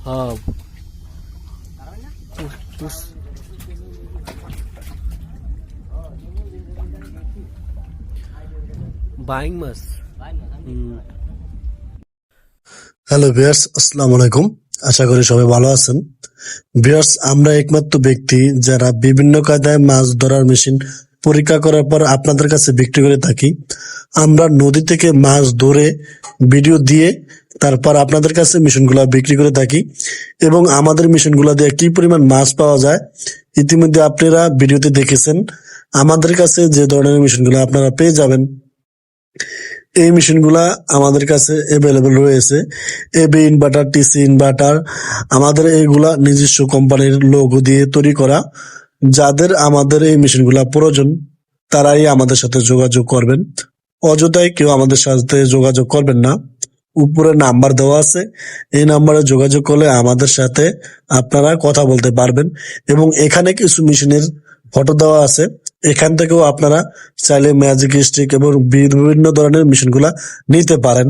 হ্যাঁ বাইং মাছ। Hello viewers, আসসালামু আলাইকুম। আশা করি সবাই ভালো আছেন। ভিউয়ার্স, আমরা একমাত্র ব্যক্তি যারা বিভিন্ন কায়দায় মাছ ধরার মেশিন পরীক্ষা করার পর আপনাদের কাছে বিক্রি করে থাকি। আমরা নদী থেকে মাছ ধরে ভিডিও দিয়ে তারপর আপনাদের কাছে মেশিনগুলো বিক্রি করে থাকি এবং আমাদের মেশিনগুলো দিয়ে কি পরিমাণ মাছ পাওয়া যায় ইতিমধ্যে আপনারা ভিডিওতে দেখেছেন। আমাদের কাছে যে ধরনের মেশিনগুলো আপনারা পেয়ে যাবেন, এই মেশিনগুলা আমাদের কাছে অ্যাভেলেবল রয়েছে। এবি ইনভার্টার, টিসি ইনভার্টার, আমাদের এইগুলা নিজস্ব কোম্পানির লোগো দিয়ে তৈরি করা। যাদের আমাদের এই মেশিনগুলা প্রয়োজন তারাই আমাদের সাথে যোগাযোগ করবেন, অযথায় কেউ আমাদের সাথে যোগাযোগ করবেন না। উপরে নাম্বার দেওয়া আছে, এই নাম্বারে যোগাযোগ করলে আমাদের সাথে আপনারা কথা বলতে পারবেন এবং এখানে কিছু মেশিনের ফটো দেওয়া আছে, এখান থেকেও আপনারা চাইলে ম্যাজিক স্টিক এবং বিভিন্ন ধরনের মেশিনগুলা নিতে পারেন।